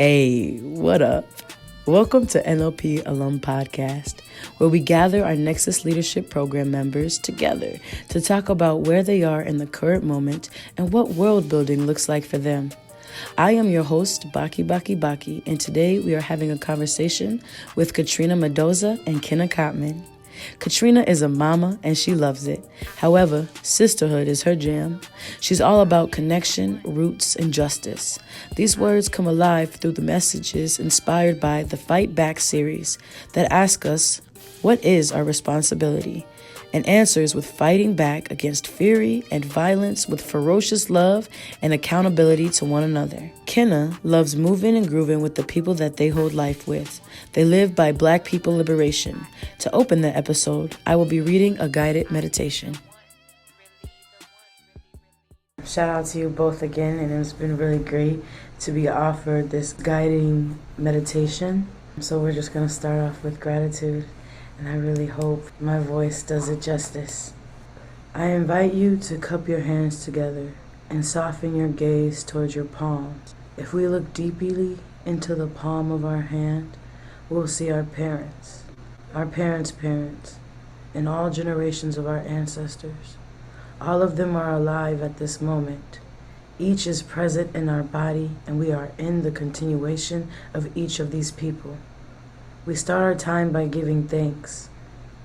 Hey, what up? Welcome to NLP Alum Podcast, where we gather our Nexus Leadership Program members together to talk about where they are in the current moment and what world building looks like for them. I am your host, Baki, and today we are having a conversation with Katrina Mendoza and Kenna. Katrina is a mama and she loves it. However, sisterhood is her jam. She's all about connection, roots, and justice. These words come alive through the messages inspired by the Fight Back series that ask us, what is our responsibility? And answers with fighting back against fury and violence with ferocious love and accountability to one another. Kenna loves moving and grooving with the people that they hold life with. They live by Black people liberation. To open the episode, I will be reading a guided meditation. Shout out to you both again, and it's been really great to be offered this guiding meditation. So we're just going to start off with gratitude. And I really hope my voice does it justice. I invite you to cup your hands together and soften your gaze towards your palms. If we look deeply into the palm of our hand, we'll see our parents, parents, and all generations of our ancestors. All of them are alive at this moment. Each is present in our body, and we are in the continuation of each of these people. We start our time by giving thanks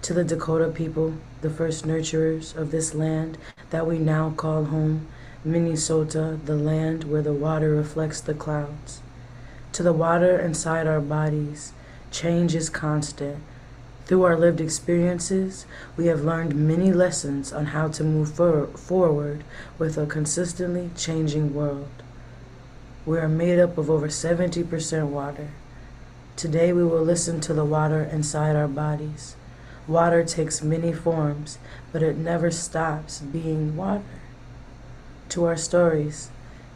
to the Dakota people, the first nurturers of this land that we now call home, Minnesota, the land where the water reflects the clouds. To the water inside our bodies, change is constant. Through our lived experiences, we have learned many lessons on how to move forward with a consistently changing world. We are made up of over 70% water. Today we will listen to the water inside our bodies. Water takes many forms, but it never stops being water. To our stories,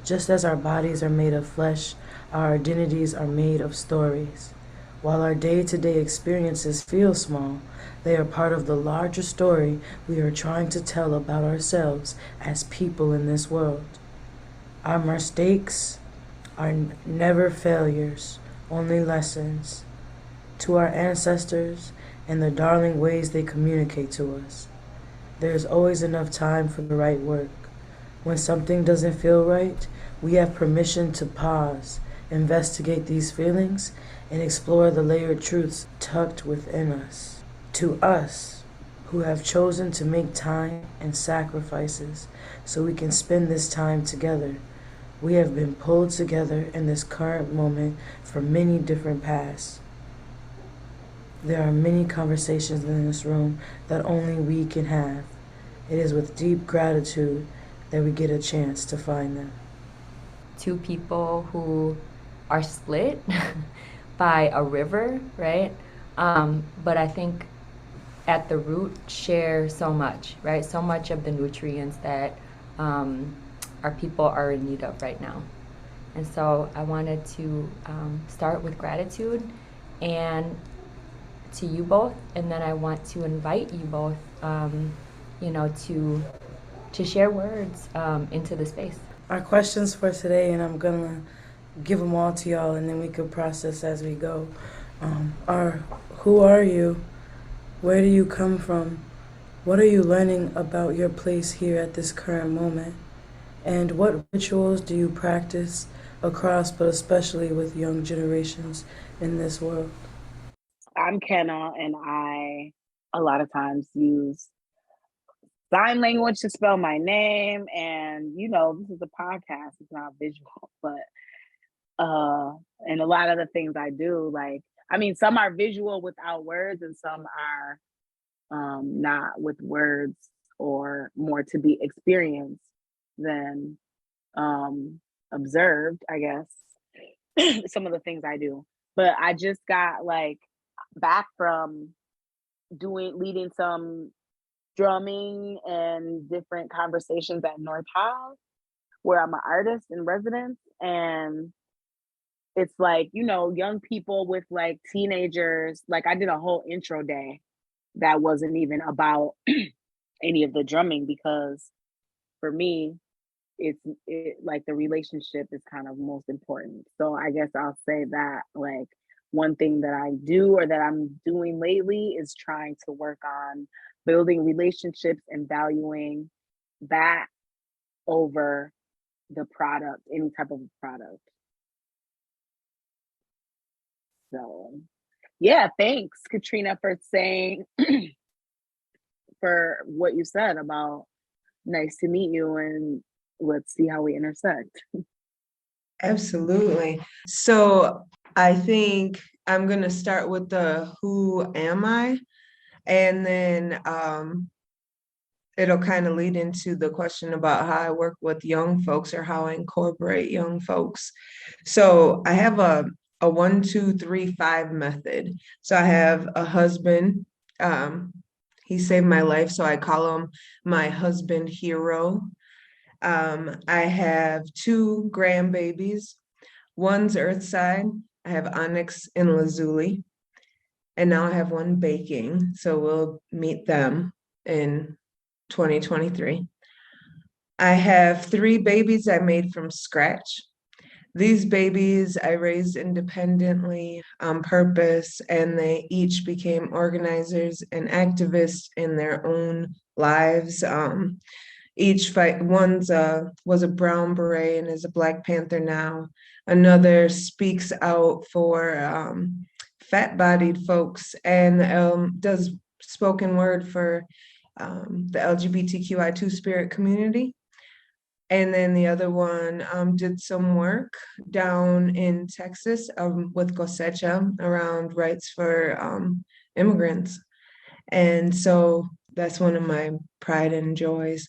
just as our bodies are made of flesh, our identities are made of stories. While our day-to-day experiences feel small, they are part of the larger story we are trying to tell about ourselves as people in this world. Our mistakes are never failures, only lessons. To our ancestors and the darling ways they communicate to us, there is always enough time for the right work. When something doesn't feel right, we have permission to pause, investigate these feelings, and explore the layered truths tucked within us. To us, who have chosen to make time and sacrifices so we can spend this time together, we have been pulled together in this current moment from many different paths. There are many conversations in this room that only we can have. It is with deep gratitude that we get a chance to find them. Two people who are split by a river, right? But I think at the root share so much, right? So much of the nutrients that our people are in need of right now. And so I wanted to start with gratitude and to you both, and then I want to invite you both, to share words into the space. Our questions for today, and I'm gonna give them all to y'all, and then we could process as we go, are who are you? Where do you come from? What are you learning about your place here at this current moment? And what rituals do you practice across, but especially with young generations in this world? I'm Kenna, and I a lot of times use sign language to spell my name. And this is a podcast; it's not visual, but and a lot of the things I do, some are visual without words, and some are not with words or more to be experienced than observed, I guess. Some of the things I do, but I just got back from leading some drumming and different conversations at North House, where I'm an artist in residence, and it's young people with teenagers. I did a whole intro day that wasn't even about any of the drumming, because for me like the relationship is kind of most important. So I guess I'll say that, like, one thing that I do or that I'm doing lately is trying to work on building relationships and valuing that over the product, any type of product. So yeah, thanks, Katrina, for saying for what you said about nice to meet you, and let's see how we intersect. Absolutely. So I think I'm going to start with the who am I? And then it'll kind of lead into the question about how I work with young folks or how I incorporate young folks. So I have a 1, 2, 3, 5 method. So I have a husband. He saved my life, so I call him my husband hero. I have 2 grandbabies. One's Earthside. I have Onyx and Lazuli. And now I have one baking. So we'll meet them in 2023. I have 3 babies I made from scratch. These babies I raised independently on purpose, and they each became organizers and activists in their own lives. Each fight, one's was a brown beret and is a Black Panther now. Another speaks out for fat-bodied folks and does spoken word for the LGBTQI2 spirit community. And then the other one did some work down in Texas with Cosecha around rights for immigrants. And so that's one of my pride and joys.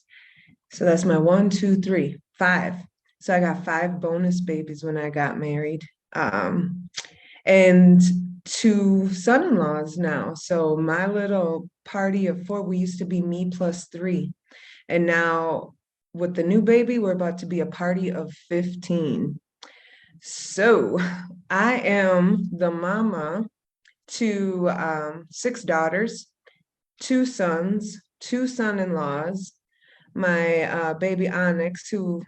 So that's my 1, 2, 3, 5. So I got 5 bonus babies when I got married. And 2 son-in-laws now. So my little party of 4, we used to be me plus 3. And now with the new baby, we're about to be a party of 15. So I am the mama to 6 daughters, 2 sons, 2 son-in-laws, my baby Onyx, who,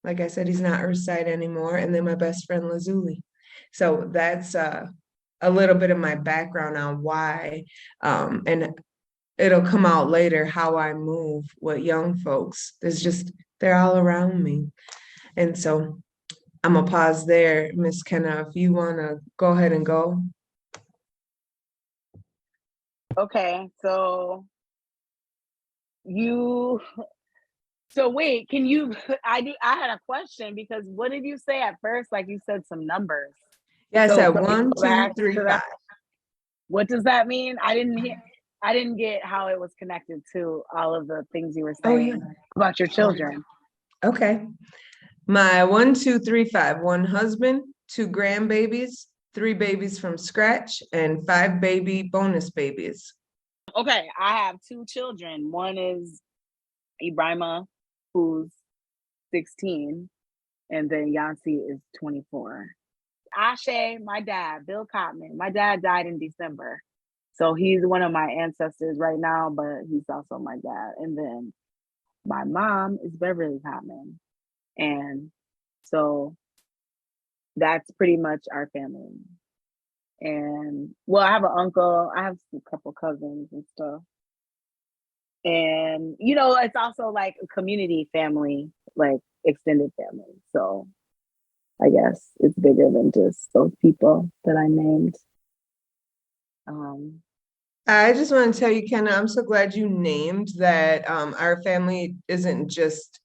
like I said, he's not Earthside anymore, and then my best friend Lazuli. So that's a little bit of my background on why, and it'll come out later how I move with young folks. They're all around me. And so I'm gonna pause there, Miss Kenna, if you wanna go ahead and go. Okay, so wait, can you I had a question, because what did you say at first? Like, you said some numbers. Yeah, I So said can we 1, go 2, back 3, to 5. that? What does that mean? I didn't get how it was connected to all of the things you were Oh yeah. saying about your children. Okay. My 1, 2, 3, 5. 1 husband, 2 grandbabies, 3 babies from scratch, and 5 baby bonus babies. Okay, I have 2 children. One is Ibrahima, who's 16, and then Yancy is 24. Ashe, my dad, Bill Cotman. My dad died in December. So he's one of my ancestors right now, but he's also my dad. And then my mom is Beverly Cotman. And so that's pretty much our family. And well, I have an uncle, I have a couple cousins and stuff. And it's also like a community family, like extended family. So I guess it's bigger than just those people that I named. I just want to tell you, Kenna, I'm so glad you named that. Our family isn't just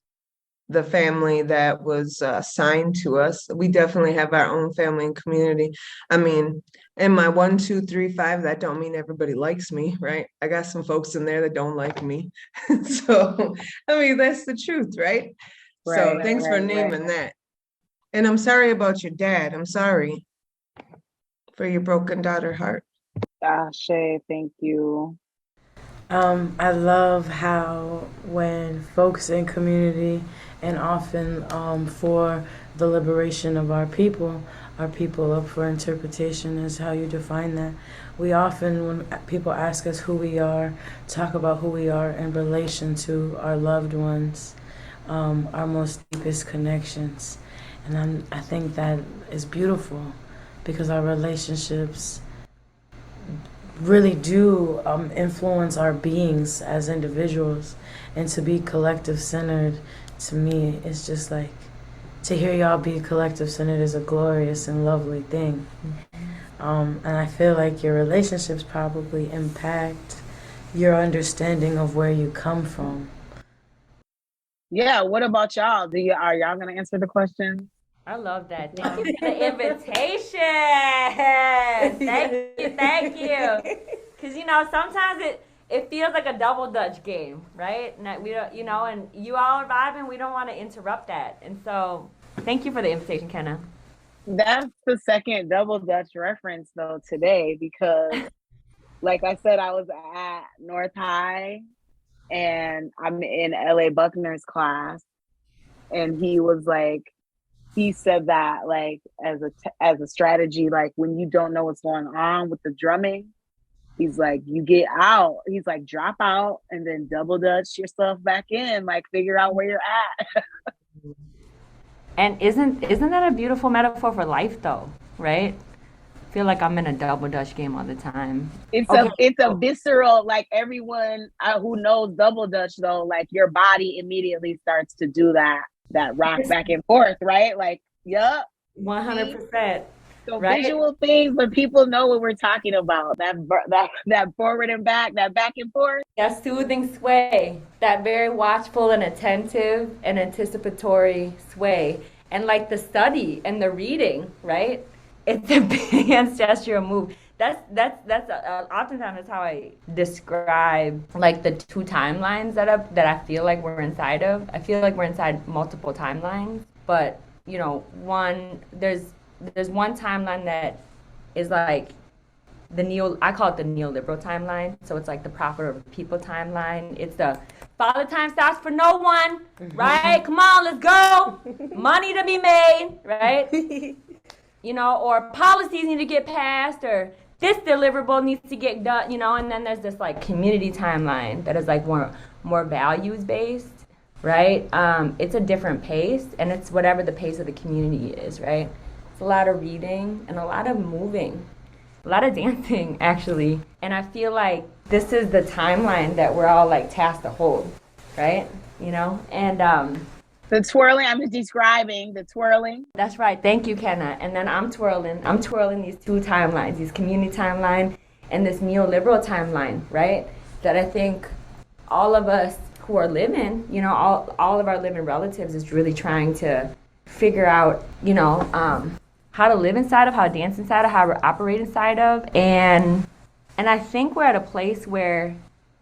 the family that was assigned to us. We definitely have our own family and community. I mean, in my 1, 2, 3, 5, that don't mean everybody likes me, right? I got some folks in there that don't like me. So, I mean, that's the truth, right? So Right, thanks for right. naming that. And I'm sorry about your dad. I'm sorry for your broken daughter heart. Ashe, thank you. I love how when folks in community and often for the liberation of our people up for interpretation is how you define that. We often, when people ask us who we are, talk about who we are in relation to our loved ones. our most deepest connections. And I think that is beautiful because our relationships really do influence our beings as individuals. And to be collective centered, to me, it's just like to hear y'all be collective centered is a glorious and lovely thing. And I feel like your relationships probably impact your understanding of where you come from. Yeah, what about y'all? Are y'all gonna answer the question? I love that. Thank you for the invitation. Thank you. Because sometimes it feels like a double Dutch game, right? And we don't, and you all are vibing. We don't want to interrupt that, and so thank you for the invitation, Kenna. That's the second double Dutch reference though today because, like I said, I was at North High and I'm in LA Buckner's class, and he said that like as a strategy, like when you don't know what's going on with the drumming, he's like you get out. He's like drop out and then double Dutch yourself back in, like figure out where you're at. And isn't that a beautiful metaphor for life, though? Right? I feel like I'm in a double Dutch game all the time. It's a visceral, like everyone who knows double Dutch though, like your body immediately starts to do that rock back and forth, right? Like, yup. 100%. So right? visual things, but people know what we're talking about. That forward and back, that back and forth. That soothing sway, that very watchful and attentive and anticipatory sway. And like the study and the reading, right? It's a big ancestral move. That's oftentimes that's how I describe like the two timelines that I feel like we're inside of. I feel like we're inside multiple timelines, but there's one timeline that is like I call it the neoliberal timeline. So it's like the profit of the people timeline. It's the father time stops for no one, right? Come on, let's go. Money to be made, right? Or policies need to get passed, or this deliverable needs to get done, and then there's this like community timeline that is like more values based, right? It's a different pace, and it's whatever the pace of the community is, right? It's a lot of reading and a lot of moving, a lot of dancing, actually. And I feel like this is the timeline that we're all like tasked to hold, right? And the twirling, I'm describing the twirling. That's right. Thank you, Kenna. And then I'm twirling these two timelines, these community timeline and this neoliberal timeline, right? That I think all of us who are living, all of our living relatives is really trying to figure out, how to live inside of, how to dance inside of, how to operate inside of. And I think we're at a place where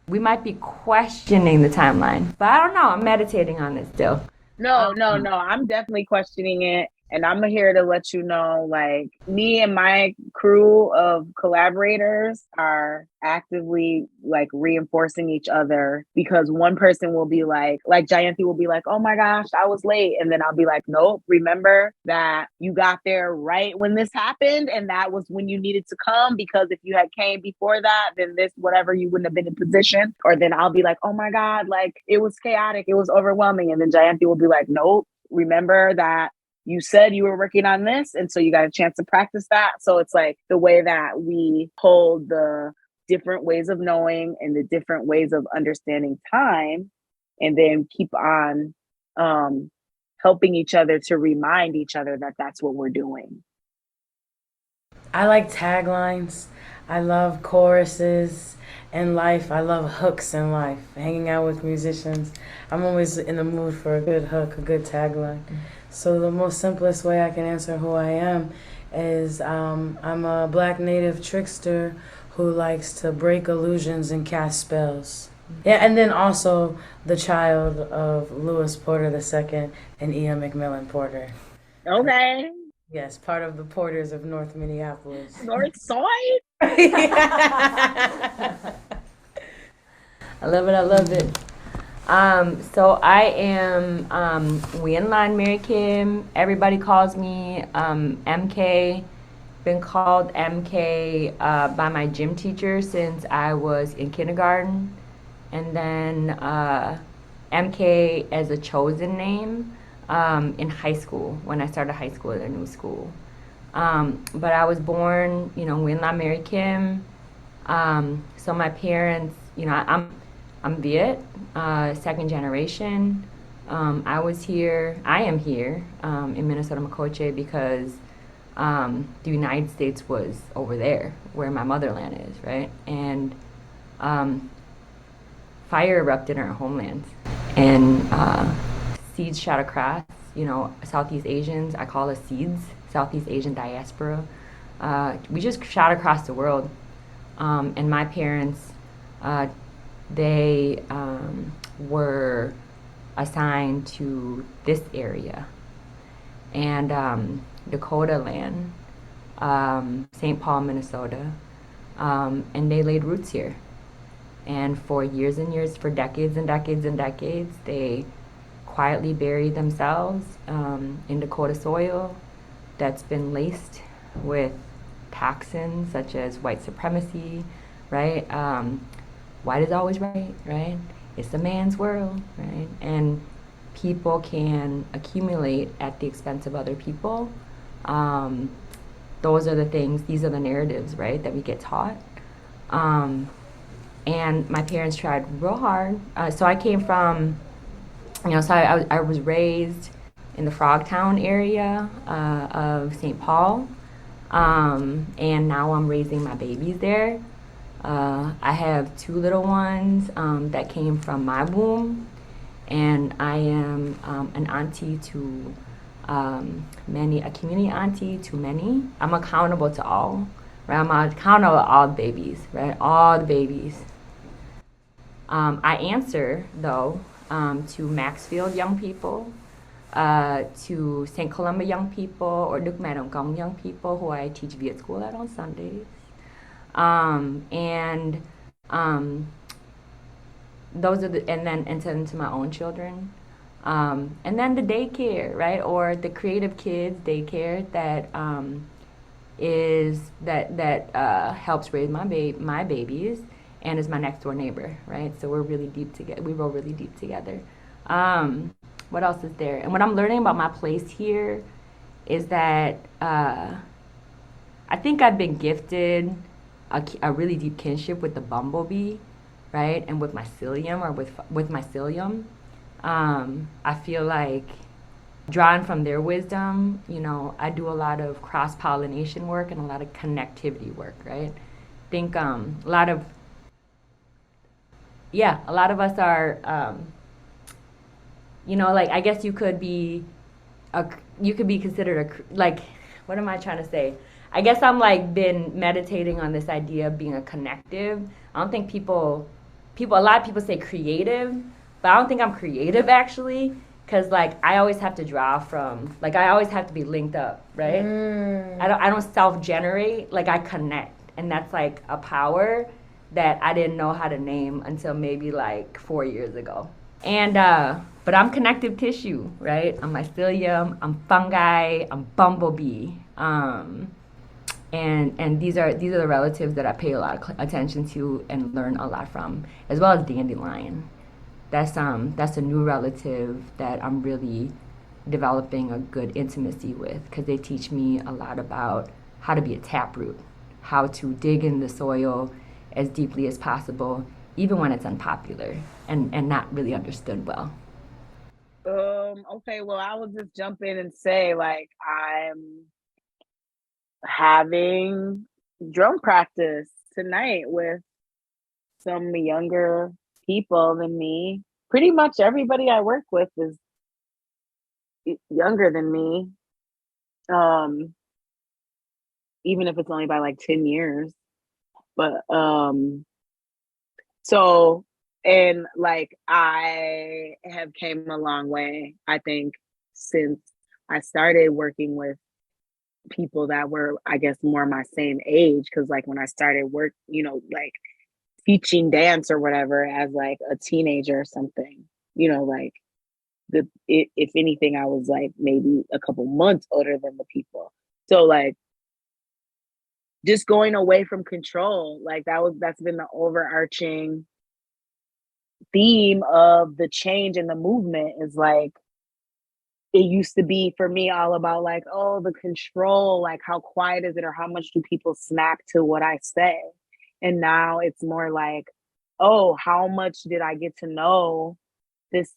we might be questioning the timeline. But I don't know. I'm meditating on this still. No. I'm definitely questioning it. And I'm here to let you know, like, me and my crew of collaborators are actively like reinforcing each other, because one person will be like Jayanthi will be like, oh my gosh, I was late. And then I'll be like, nope, remember that you got there right when this happened. And that was when you needed to come, because if you had came before that, then this, whatever, you wouldn't have been in position. Or then I'll be like, oh my God, like it was chaotic. It was overwhelming. And then Jayanthi will be like, nope, remember that you said you were working on this, and so you got a chance to practice that. So it's like the way that we hold the different ways of knowing and the different ways of understanding time, and then keep on helping each other to remind each other that that's what we're doing. I like taglines. I love choruses in life. I love hooks in life. Hanging out with musicians, I'm always in the mood for a good hook, a good tagline. So the most simplest way I can answer who I am is I'm a Black native trickster who likes to break illusions and cast spells. Yeah, and then also the child of Lewis Porter II and Ian McMillan Porter. Okay. Yes, part of the Porters of North Minneapolis. North Side? I love it. So I am we in line Mary Kim. Everybody calls me MK. Been called MK by my gym teacher since I was in kindergarten. And then MK as a chosen name in high school when I started high school at a new school. But I was born, when I married Kim. So my parents, I'm Viet, second generation. I am here in Minnesota, Makoche, because the United States was over there, where my motherland is, right? And um, fire erupted in our homeland, and seeds shot across. Southeast Asians, I call us seeds, Southeast Asian diaspora. We just shot across the world. And my parents, they were assigned to this area. And Dakota land, St. Paul, Minnesota. And they laid roots here. And for years and years, for decades and decades and decades, they quietly buried themselves in Dakota soil that's been laced with toxins such as white supremacy, right? White is always right, right? It's a man's world, right? And people can accumulate at the expense of other people. Those are the things, these are the narratives, right, that we get taught. And my parents tried real hard. So I came from, I was raised in the Frogtown area of St. Paul. And now I'm raising my babies there. I have two little ones that came from my womb, and I am an auntie to many, a community auntie to many. I'm accountable to all, right? I'm accountable to all the babies, right? All the babies. I answer, though, to Maxfield young people, to St. Columba young people, or Đức Mẹ Đồng Công young people who I teach Viet school at on Sundays. And those are and to my own children. And then the daycare, right? Or the creative kids daycare that helps raise my babies and is my next door neighbor, right? So we're really deep together. We roll really deep together. What else is there? And what I'm learning about my place here is that I think I've been gifted a really deep kinship with the bumblebee, right? And with mycelium, or with mycelium. I feel like drawing from their wisdom, I do a lot of cross-pollination work and a lot of connectivity work, right? I think a lot of us are, like, I guess you could be considered what am I trying to say? I guess I'm like been meditating on this idea of being a connective. I don't think a lot of people say creative, but I don't think I'm creative actually, because like I always have to draw from, like I always have to be linked up, right? I don't self-generate, like I connect, and that's like a power that I didn't know how to name until maybe like 4 years ago. And but I'm connective tissue, right? I'm mycelium, I'm fungi, I'm bumblebee. And these are the relatives that I pay a lot of attention to and learn a lot from, as well as dandelion. That's a new relative that I'm really developing a good intimacy with, because they teach me a lot about how to be a taproot, how to dig in the soil as deeply as possible, even when it's unpopular and not really understood well. Okay, well, I will just jump in and say, like, I'm having drum practice tonight with some younger people than me. Pretty much everybody I work with is younger than me. Even if it's only by like 10 years. But so, and like I have came a long way, I think, since I started working with people that were, I guess, more my same age. Cause like when I started work, like teaching dance or whatever as like a teenager or something, like if anything, I was like maybe a couple months older than the people. So like just going away from control, like that's been the overarching theme of the change and the movement is like, it used to be for me all about like, oh, the control, like how quiet is it or how much do people snap to what I say? And now it's more like, oh, how much did I get to know this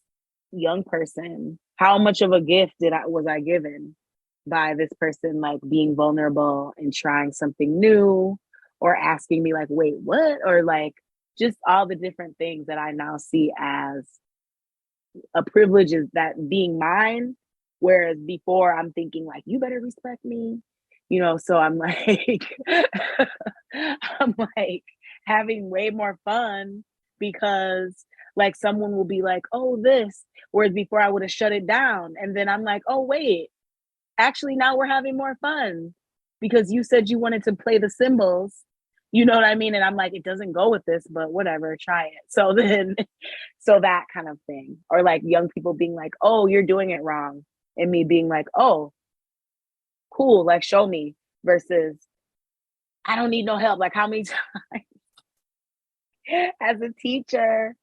young person? How much of a gift was I given by this person, like being vulnerable and trying something new, or asking me like, wait, what? Or like just all the different things that I now see as a privilege, is that being mine. Whereas before I'm thinking like, you better respect me, so I'm like, I'm like having way more fun because like someone will be like, oh, this, whereas before I would have shut it down. And then I'm like, oh, wait, actually now we're having more fun because you said you wanted to play the cymbals. You know what I mean? And I'm like, it doesn't go with this, but whatever, try it. So then, so that kind of thing. Or like young people being like, oh, you're doing it wrong. And me being like, oh, cool, like show me. Versus, I don't need no help. Like how many times as a teacher,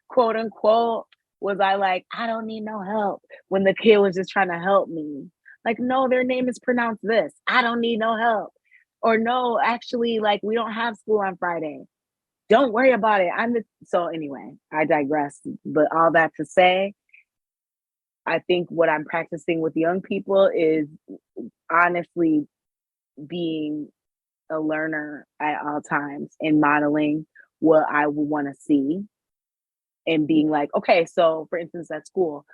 quote unquote, was I like, I don't need no help, when the kid was just trying to help me? Like, no, their name is pronounced this. I don't need no help. Or no, actually, like we don't have school on Friday. Don't worry about it. So anyway, I digress. But all that to say, I think what I'm practicing with young people is honestly being a learner at all times and modeling what I would want to see, and being like, okay, so for instance, at school,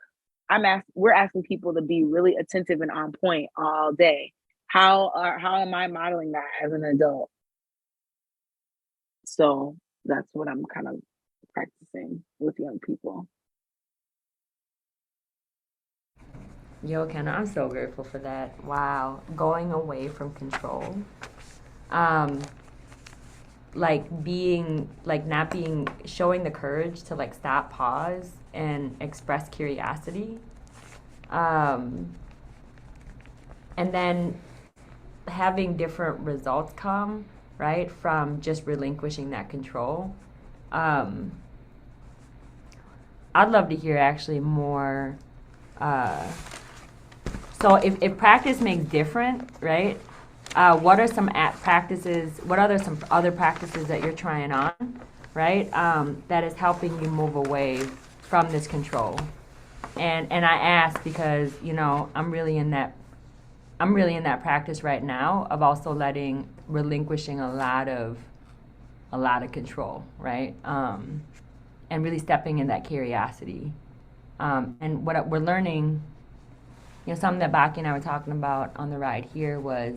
we're asking people to be really attentive and on point all day. How am I modeling that as an adult? So that's what I'm kind of practicing with young people. Yo, Kenna, I'm so grateful for that. Wow. Going away from control. Like being, like not being, showing the courage to like stop, pause, and express curiosity. And then having different results come, right, from just relinquishing that control. I'd love to hear actually more. So if practice makes different, right? What are some practices? What are some other practices that you're trying on, right? That is helping you move away from this control. And I ask because I'm really in that practice right now of also relinquishing a lot of control, right? And really stepping in that curiosity. And what we're learning, something that Baki and I were talking about on the ride here was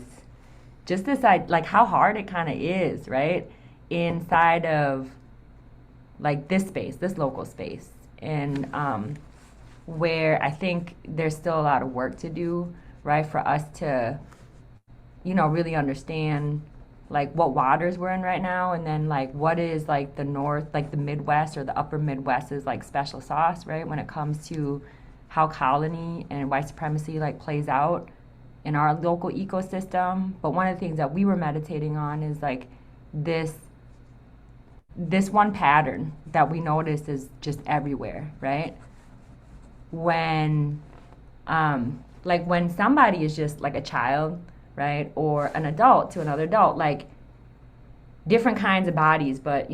just this, like how hard it kind of is, right? Inside of like this space, this local space. And where I think there's still a lot of work to do, right? For us to, really understand like what waters we're in right now, and then like what is like the North, like the Midwest or the upper Midwest is like special sauce, right? When it comes to how colony and white supremacy like plays out in our local ecosystem. But one of the things that we were meditating on is like this one pattern that we notice is just everywhere, right? When when somebody is just like a child, right, or an adult to another adult, like different kinds of bodies, but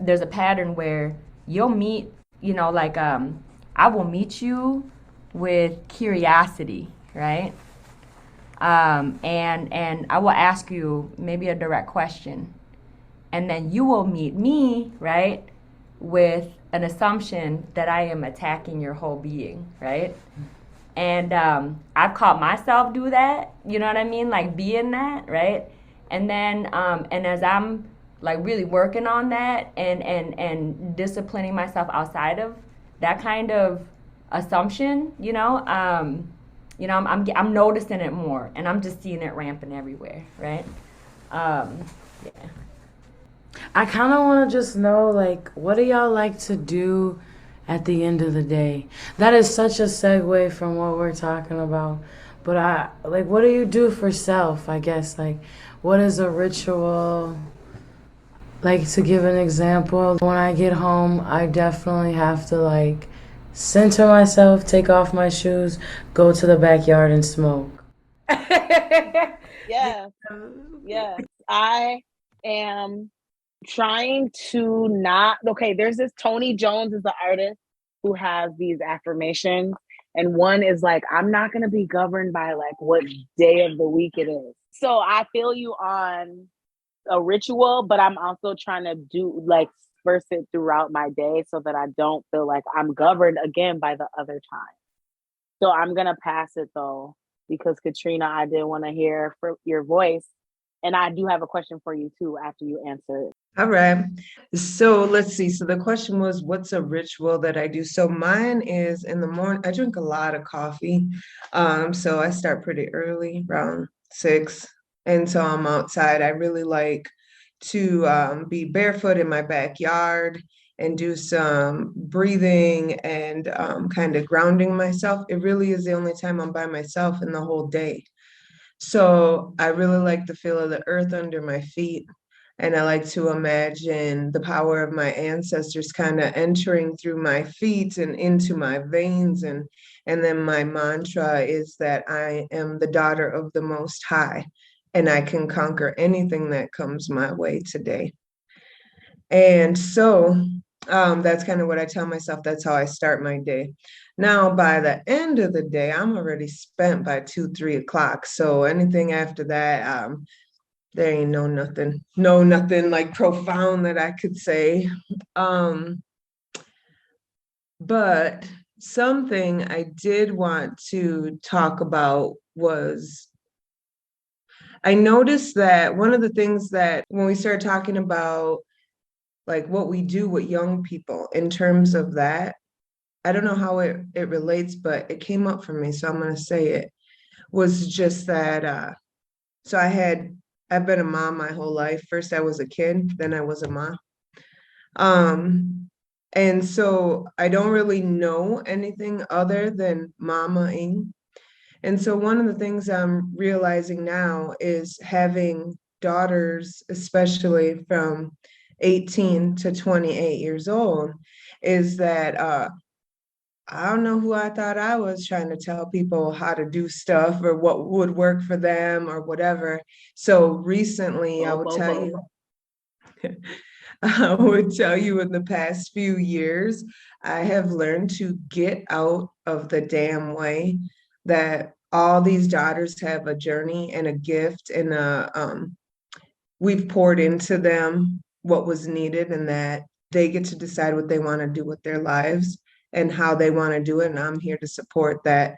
there's a pattern where you'll meet, I will meet you with curiosity, right? And I will ask you maybe a direct question, and then you will meet me, right, with an assumption that I am attacking your whole being, right? And I've caught myself do that, you know what I mean? Like be in that, right? And then, and as I'm like really working on that and disciplining myself outside of that kind of assumption, I'm noticing it more, and I'm just seeing it rampant everywhere, right? Yeah. I kind of want to just know, like, what do y'all like to do at the end of the day? That is such a segue from what we're talking about. But what do you do for self, I guess? Like, what is a ritual Like, to give an example, when I get home, I definitely have to, like, center myself, take off my shoes, go to the backyard and smoke. Yes, yes. I am trying to not, okay, there's this Tony Jones is the artist who has these affirmations. And one is like, I'm not going to be governed by like what day of the week it is. So I feel you on a ritual, but I'm also trying to do like disperse it throughout my day so that I don't feel like I'm governed again by the other time. So I'm gonna pass it though, because Katrina, I did want to hear for your voice. And I do have a question for you too after you answer it. All right. So let's see. So the question was, what's a ritual that I do? So mine is in the morning, I drink a lot of coffee. So I start pretty early, around 6. And so I'm outside. I really like to be barefoot in my backyard and do some breathing and kind of grounding myself. It really is the only time I'm by myself in the whole day. So I really like the feel of the earth under my feet. And I like to imagine the power of my ancestors kind of entering through my feet and into my veins. And then my mantra is that I am the daughter of the Most High and I can conquer anything that comes my way today. And so that's kind of what I tell myself. That's how I start my day. Now, by the end of the day, I'm already spent by 2, 3 o'clock. So anything after that, there ain't nothing like profound that I could say. But something I did want to talk about was I noticed that one of the things that when we started talking about like what we do with young people in terms of that, I don't know how it relates, but it came up for me, so I'm gonna say it, was just that so I've been a mom my whole life. First I was a kid, then I was a mom. And so I don't really know anything other than mamaing. And so one of the things I'm realizing now is having daughters, especially from 18 to 28 years old, is that I don't know who I thought I was trying to tell people how to do stuff or what would work for them or whatever. So recently, I would tell you, I would tell you in the past few years, I have learned to get out of the damn way that all these daughters have a journey and a gift and we've poured into them what was needed and that they get to decide what they want to do with their lives and how they want to do it. And I'm here to support that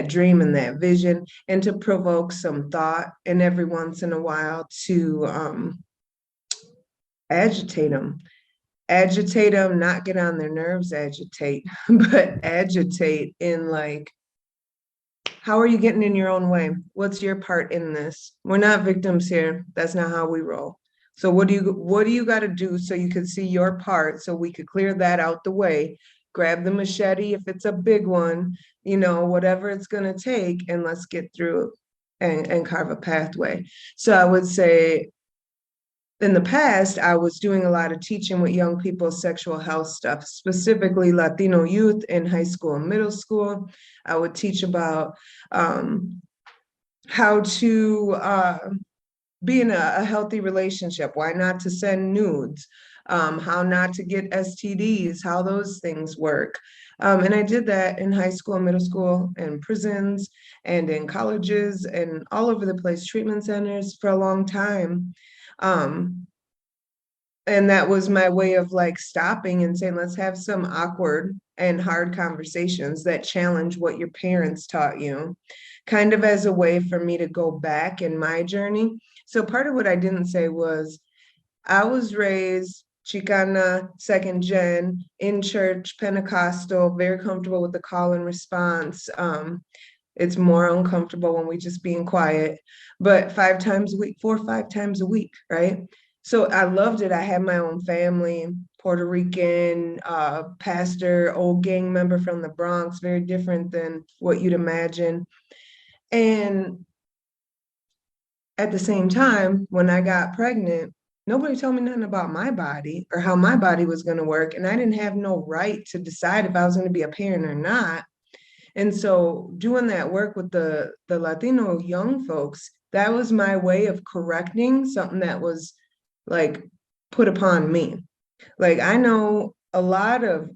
dream and that vision and to provoke some thought and every once in a while to agitate them. Agitate them, not get on their nerves, agitate, but agitate in like, how are you getting in your own way? What's your part in this? We're not victims here. That's not how we roll. So what do you got to do so you could see your part so we could clear that out the way? Grab the machete if it's a big one, whatever it's going to take, and let's get through and carve a pathway. So I would say in the past, I was doing a lot of teaching with young people sexual health stuff, specifically Latino youth in high school and middle school. I would teach about how to be in a healthy relationship, why not to send nudes, how not to get STDs, how those things work. And I did that in high school, middle school, and prisons, and in colleges, and all over the place, treatment centers for a long time. And that was my way of like stopping and saying, let's have some awkward and hard conversations that challenge what your parents taught you, kind of as a way for me to go back in my journey. So part of what I didn't say was I was raised Chicana, second gen, in church, Pentecostal, very comfortable with the call and response. It's more uncomfortable when we just being quiet, but 5 times a week, 4 or 5 times a week, right? So I loved it. I had my own family, Puerto Rican, pastor, old gang member from the Bronx, very different than what you'd imagine. And at the same time, when I got pregnant, nobody told me nothing about my body or how my body was going to work. And I didn't have no right to decide if I was going to be a parent or not. And so doing that work with the Latino young folks, that was my way of correcting something that was like put upon me. Like I know a lot of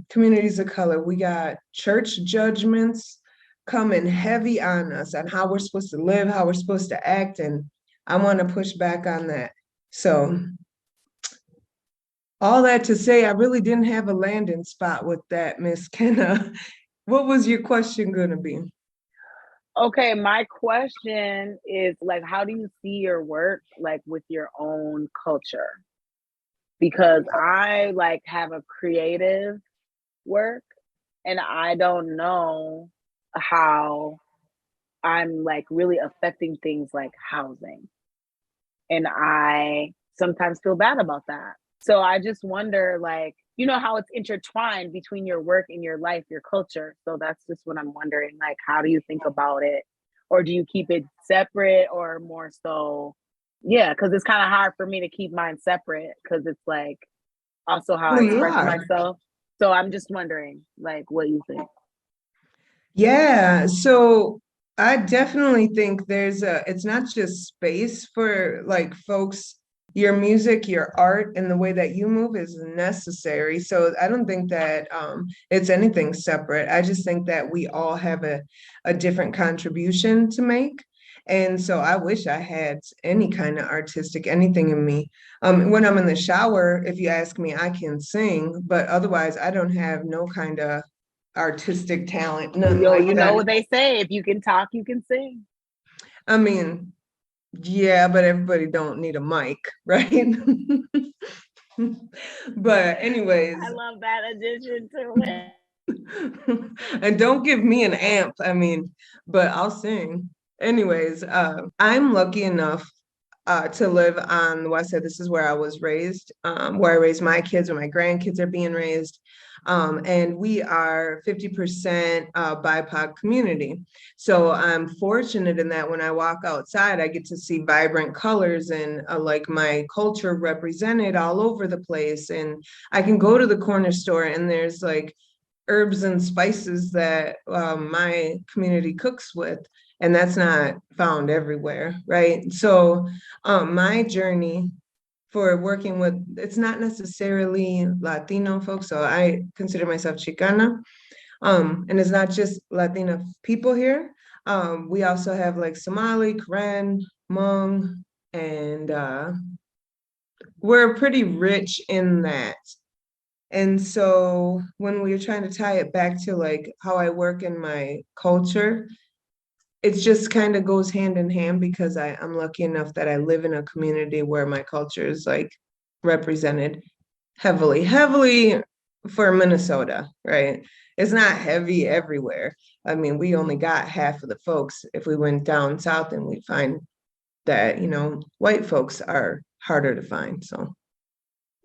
communities of color, we got church judgments coming heavy on us on how we're supposed to live, how we're supposed to act, and I want to push back on that. So all that to say, I really didn't have a landing spot with that, Miss Kenna. What was your question going to be? Okay, my question is like, how do you see your work like with your own culture? Because I like have a creative work and I don't know how I'm like really affecting things like housing. And I sometimes feel bad about that. So I just wonder, like, you know, how it's intertwined between your work and your life, your culture. So that's just what I'm wondering. Like, how do you think about it? Or do you keep it separate or more so? Yeah, because it's kind of hard for me to keep mine separate because it's like also how Who I you express are? myself. So I'm just wondering, like, what you think. Yeah, so I definitely think it's not just space for like folks, your music, your art, and the way that you move is necessary. So I don't think that it's anything separate. I just think that we all have a different contribution to make. And so I wish I had any kind of artistic anything in me. When I'm in the shower, if you ask me, I can sing, but otherwise I don't have no kind of artistic talent, nothing Yo, like you know that. what they say, if you can talk, you can sing. I mean, yeah, but everybody don't need a mic, right? But I anyways, love that addition to it. and don't give me an amp, I mean, but I'll sing. Anyways, I'm lucky enough to live on the west side. This is where I was raised, where I raised my kids, where my grandkids are being raised. And we are 50% BIPOC community. So I'm fortunate in that when I walk outside, I get to see vibrant colors and like my culture represented all over the place. And I can go to the corner store and there's like herbs and spices that my community cooks with, and that's not found everywhere, right? So my journey for working with, it's not necessarily Latino folks, so I consider myself Chicana, and it's not just Latina people here. We also have like Somali, Karen, Hmong, and we're pretty rich in that. And so when we were trying to tie it back to like how I work in my culture, it just kind of goes hand in hand because I'm lucky enough that I live in a community where my culture is like represented heavily, heavily for Minnesota, right? It's not heavy everywhere. I mean, we only got half of the folks. If we went down south and we'd find that, white folks are harder to find. So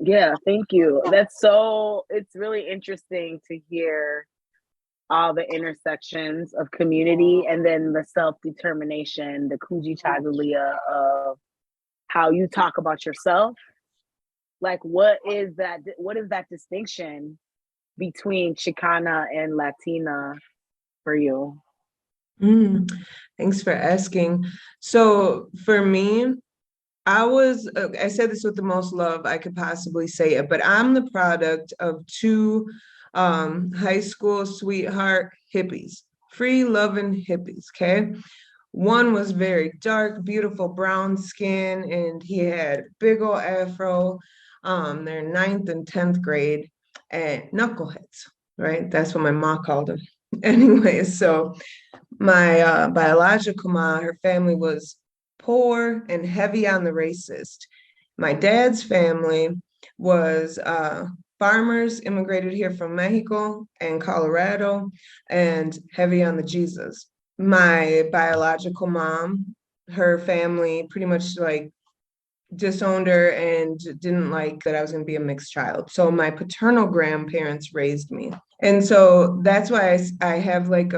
Yeah, thank you. It's really interesting to hear all the intersections of community and then the self-determination, the Kujichagulia of how you talk about yourself. Like what is that distinction between Chicana and Latina for you? mm, thanks for asking. So for me, I said this with the most love I could possibly say it, but I'm the product of two high school sweetheart hippies, free loving hippies, okay? One was very dark, beautiful brown skin, and he had big old afro. They're ninth and 10th grade, and knuckleheads, right? That's what my mom called them. Anyway, so my biological mom, her family was poor and heavy on the racist. My dad's family was farmers immigrated here from Mexico and Colorado and heavy on the Jesus. My biological mom, her family pretty much like disowned her and didn't like that I was going to be a mixed child. So my paternal grandparents raised me. And so that's why I have like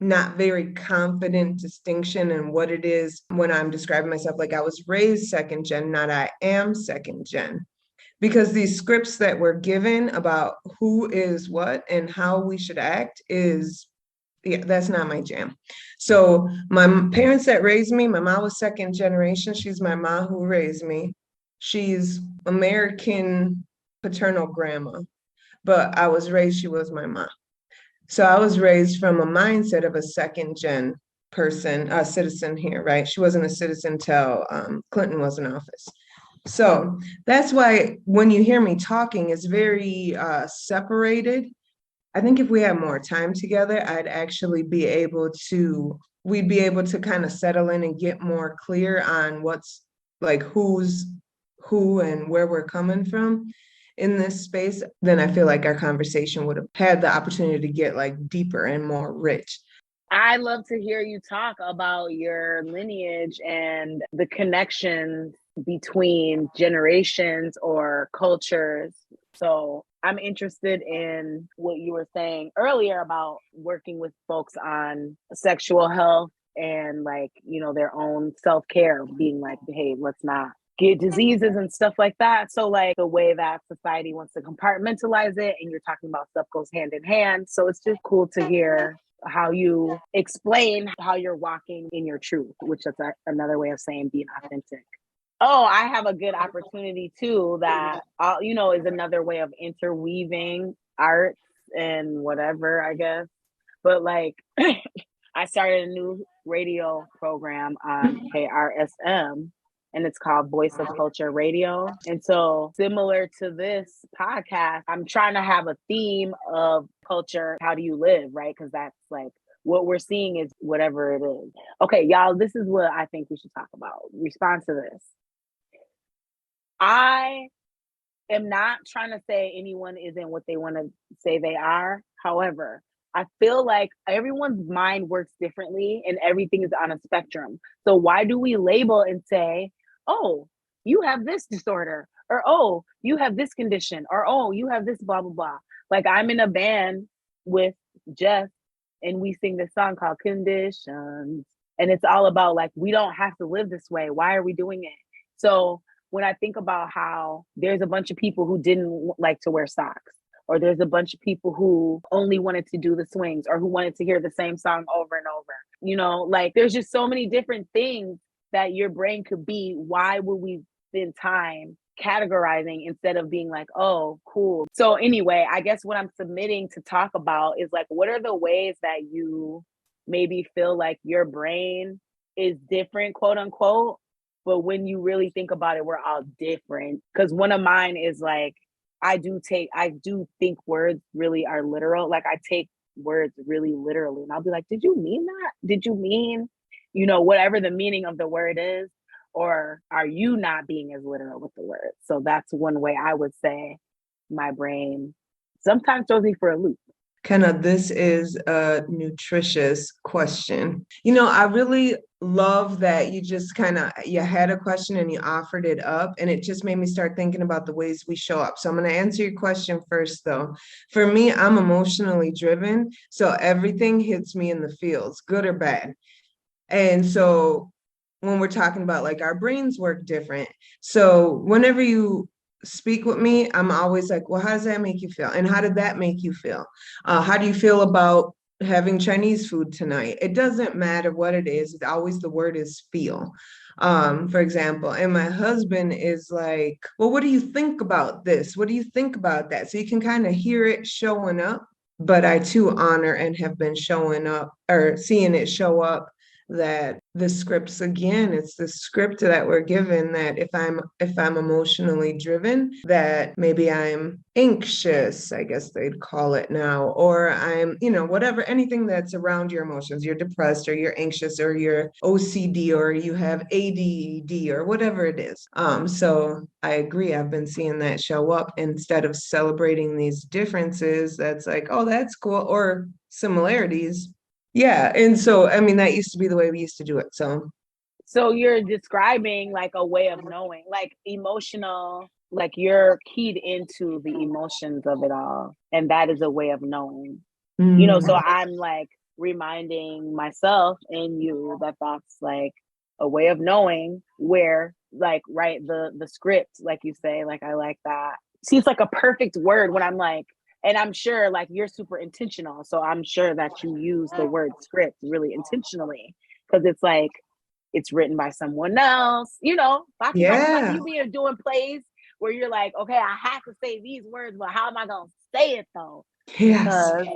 not very confident distinction in what it is when I'm describing myself. Like I was raised second gen, not I am second gen. Because these scripts that we're given about who is what and how we should act is, yeah, that's not my jam. So my parents that raised me, my mom was second generation. She's my mom who raised me. She's American paternal grandma, but I was raised, she was my mom. So I was raised from a mindset of a second gen person, a citizen here, right? She wasn't a citizen till Clinton was in office. So that's why when you hear me talking, it's very separated. I think if we had more time together, I'd actually be able to, we'd be able to kind of settle in and get more clear on what's like who's who and where we're coming from in this space. Then I feel like our conversation would have had the opportunity to get like deeper and more rich. I love to hear you talk about your lineage and the connections between generations or cultures. So I'm interested in what you were saying earlier about working with folks on sexual health and like, you know, their own self-care, being like, hey, let's not get diseases and stuff like that. So like the way that society wants to compartmentalize it, and you're talking about stuff goes hand in hand. So it's just cool to hear how you explain how you're walking in your truth, which is another way of saying being authentic. Oh, I have a good opportunity too that, you know, is another way of interweaving arts and whatever, I guess. But like, I started a new radio program on KRSM, and it's called Voice of Culture Radio. And so, similar to this podcast, I'm trying to have a theme of culture. How do you live, right? Because that's like what we're seeing is whatever it is. Okay, y'all, this is what I think we should talk about. Respond to this. I am not trying to say anyone isn't what they want to say they are. However, I feel like everyone's mind works differently and everything is on a spectrum. So why do we label and say, oh, you have this disorder, or oh, you have this condition, or oh, you have this blah, blah, blah. Like I'm in a band with Jeff and we sing this song called Conditions. And it's all about like, we don't have to live this way. Why are we doing it? So when I think about how there's a bunch of people who didn't like to wear socks, or there's a bunch of people who only wanted to do the swings, or who wanted to hear the same song over and over, you know, like there's just so many different things that your brain could be. Why would we spend time categorizing instead of being like, oh, cool. So anyway, I guess what I'm submitting to talk about is like, what are the ways that you maybe feel like your brain is different, quote unquote, but when you really think about it, we're all different. Because one of mine is like, I do think words really are literal. Like I take words really literally. And I'll be like, did you mean that? Did you mean, you know, whatever the meaning of the word is? Or are you not being as literal with the word? So that's one way I would say my brain sometimes throws me for a loop. Kenna, this is a nutritious question. You know, I really love that you just you had a question and you offered it up, and it just made me start thinking about the ways we show up. So I'm going to answer your question first, though. For me, I'm emotionally driven, so everything hits me in the feels, good or bad. And so when we're talking about like our brains work different. So whenever you speak with me, I'm always like, well, how does that make you feel? And how did that make you feel? How do you feel about having Chinese food tonight? It doesn't matter what it is. It's always the word is feel. For example, and my husband is like, well, what do you think about this? What do you think about that? So you can kind of hear it showing up, but I too honor and have been showing up or seeing it show up that the scripts, again, it's the script that we're given that if I'm emotionally driven, that maybe I'm anxious, I guess they'd call it now, or I'm, you know, whatever, anything that's around your emotions, you're depressed or you're anxious or you're OCD or you have ADD or whatever it is. So I agree. I've been seeing that show up instead of celebrating these differences. That's like, oh, that's cool. Or similarities. Yeah. And so, I mean, that used to be the way we used to do it. So you're describing like a way of knowing, like emotional, like you're keyed into the emotions of it all. And that is a way of knowing, you know, so I'm like reminding myself and you that that's like a way of knowing where, like, right, the script, like you say, like, I like that. Seems like a perfect word when I'm like, and I'm sure like you're super intentional. So I'm sure that you use the word script really intentionally because it's like it's written by someone else. You know, Baki talks about Yeah. you being doing plays where you're like, okay, I have to say these words, but how am I gonna say it though? Yes. Because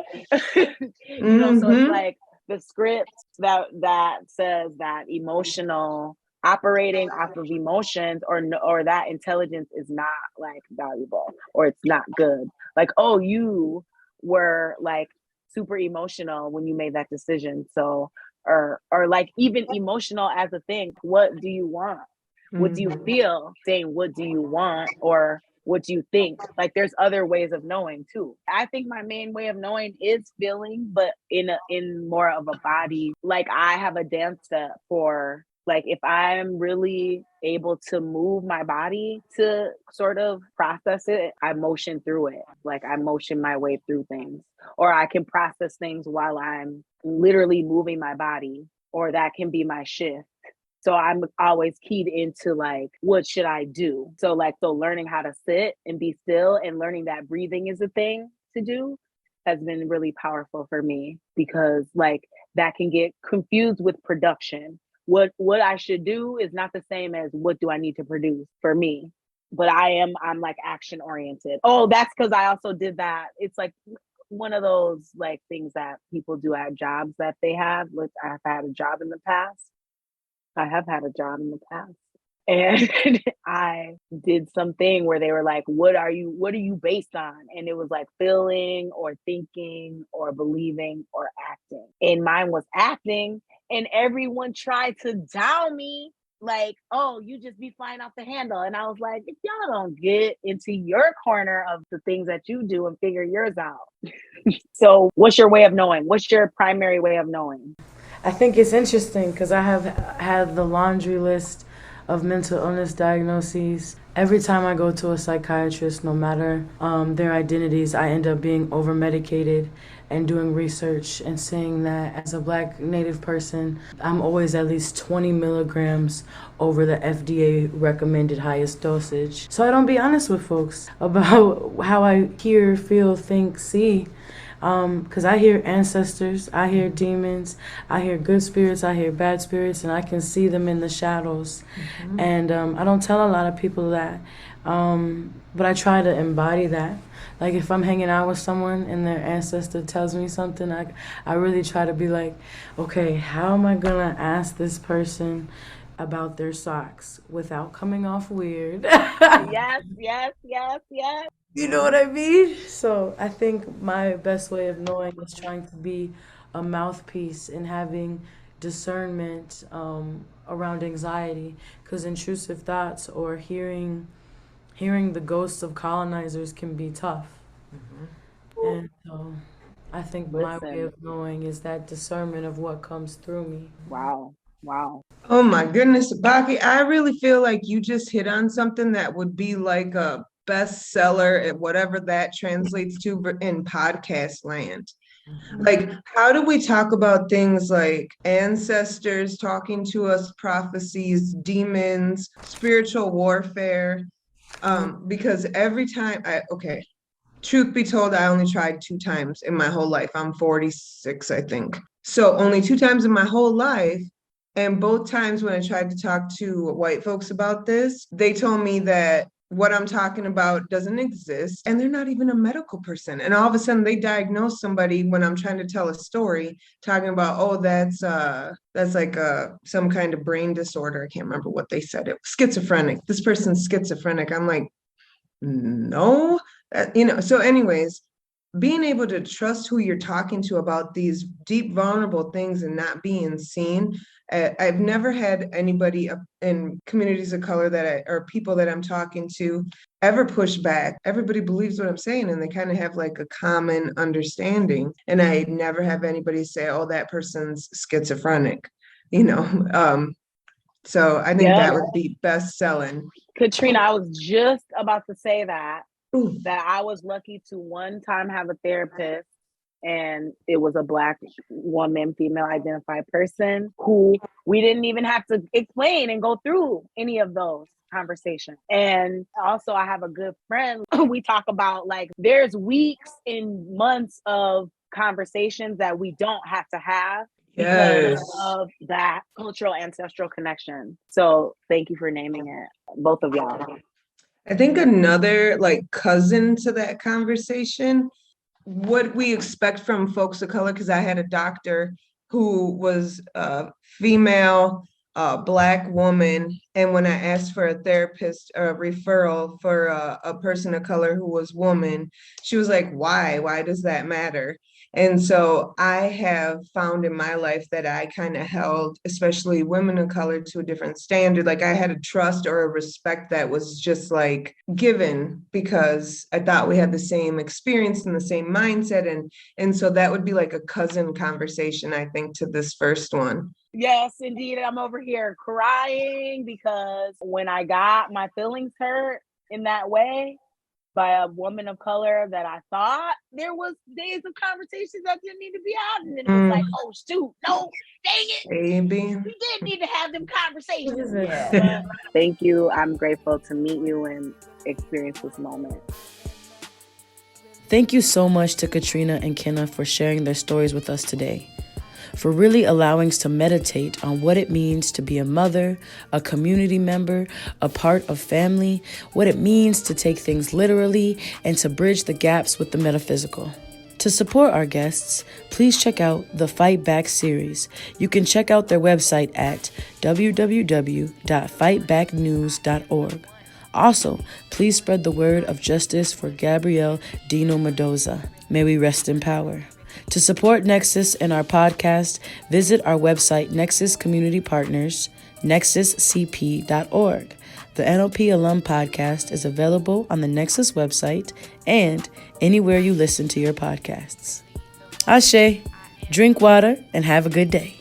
you know, so it's Mm-hmm. like the script that says that emotional operating off of emotions or that intelligence is not like valuable or it's not good. Like, oh, you were like super emotional when you made that decision. So or like even emotional as a thing, what do you want? What do you Mm-hmm. feel saying what do you want or what do you think? Like there's other ways of knowing too. I think my main way of knowing is feeling, but in more of a body. Like I have a dance step for like if I'm really able to move my body to sort of process it, I motion through it. Like I motion my way through things. Or I can process things while I'm literally moving my body, or that can be my shift. So I'm always keyed into like, what should I do? So like, so learning how to sit and be still and learning that breathing is a thing to do has been really powerful for me because like that can get confused with production. What I should do is not the same as what do I need to produce for me. But I'm like action oriented. Oh, that's because I also did that. It's like one of those like things that people do at jobs that they have. Like I've had a job in the past. I have had a job in the past. And I did something where they were like, what are you based on? And it was like feeling or thinking or believing or acting. And mine was acting. And everyone tried to down me like, oh, you just be flying off the handle. And I was like, if y'all don't get into your corner of the things that you do and figure yours out. So what's your way of knowing? What's your primary way of knowing? I think it's interesting because I have had the laundry list of mental illness diagnoses. Every time I go to a psychiatrist, no matter their identities, I end up being over medicated and doing research and seeing that as a black native person, I'm always at least 20 milligrams over the FDA recommended highest dosage. So I don't be honest with folks about how I hear, feel, think, see. Because I hear ancestors, I hear demons, I hear good spirits, I hear bad spirits, and I can see them in the shadows. Mm-hmm. And I don't tell a lot of people that, but I try to embody that. Like if I'm hanging out with someone and their ancestor tells me something, I really try to be like, okay, how am I gonna ask this person about their socks without coming off weird? Yes, yes, yes, yes. You know what I mean? So I think my best way of knowing is trying to be a mouthpiece and having discernment around anxiety, because intrusive thoughts or hearing the ghosts of colonizers can be tough. And so I think my way Listen, of knowing is that discernment of what comes through me. wow, wow. Oh my goodness, Baki, I really feel like you just hit on something that would be like a bestseller at whatever that translates to in podcast land. Like, how do we talk about things like ancestors talking to us, prophecies, demons, spiritual warfare? Because every time okay, truth be told, I only tried 2 times in my whole life. I'm 46, I think. So only 2 times in my whole life. And both times when I tried to talk to white folks about this, they told me that what I'm talking about doesn't exist and they're not even a medical person. And all of a sudden they diagnose somebody when I'm trying to tell a story, talking about, oh, that's like some kind of brain disorder. I can't remember what they said. It was schizophrenic. This person's schizophrenic. I'm like, no, so anyways, being able to trust who you're talking to about these deep vulnerable things and not being seen. I've never had anybody in communities of color or people that I'm talking to ever push back. Everybody believes what I'm saying and they kind of have like a common understanding, and I never have anybody say, oh, that person's schizophrenic, you know. So I think Yep. that would be best selling. Katrina, I was just about to say that Ooh. I was lucky to one time have a therapist and it was a Black woman, female identified person, who we didn't even have to explain and go through any of those conversations. And also, I have a good friend. We talk about, like, there's weeks and months of conversations that we don't have to have because of that cultural ancestral connection. So thank you for naming it, both of y'all. I think another like cousin to that conversation, what we expect from folks of color, because I had a doctor who was a female, Black woman, and when I asked for a therapist referral for a person of color who was woman, she was like, "Why? Why does that matter?" And so I have found in my life that I kind of held, especially women of color, to a different standard. Like I had a trust or a respect that was just like given because I thought we had the same experience and the same mindset. And so that would be like a cousin conversation, I think, to this first one. Yes, indeed. I'm over here crying because when I got my feelings hurt in that way by a woman of color that I thought there was days of conversations that didn't need to be had. And then it was like, oh, shoot, no, dang it. Baby. We did need to have them conversations. Yeah. Thank you. I'm grateful to meet you and experience this moment. Thank you so much to Katrina and Kenna for sharing their stories with us today, for really allowing us to meditate on what it means to be a mother, a community member, a part of family, what it means to take things literally, and to bridge the gaps with the metaphysical. To support our guests, please check out the Fight Back series. You can check out their website at www.fightbacknews.org. Also, please spread the word of justice for Gabrielle Dino Mendoza. May we rest in power. To support Nexus and our podcast, visit our website, Nexus Community Partners, nexuscp.org. The NLP Alum podcast is available on the Nexus website and anywhere you listen to your podcasts. Ashe, drink water and have a good day.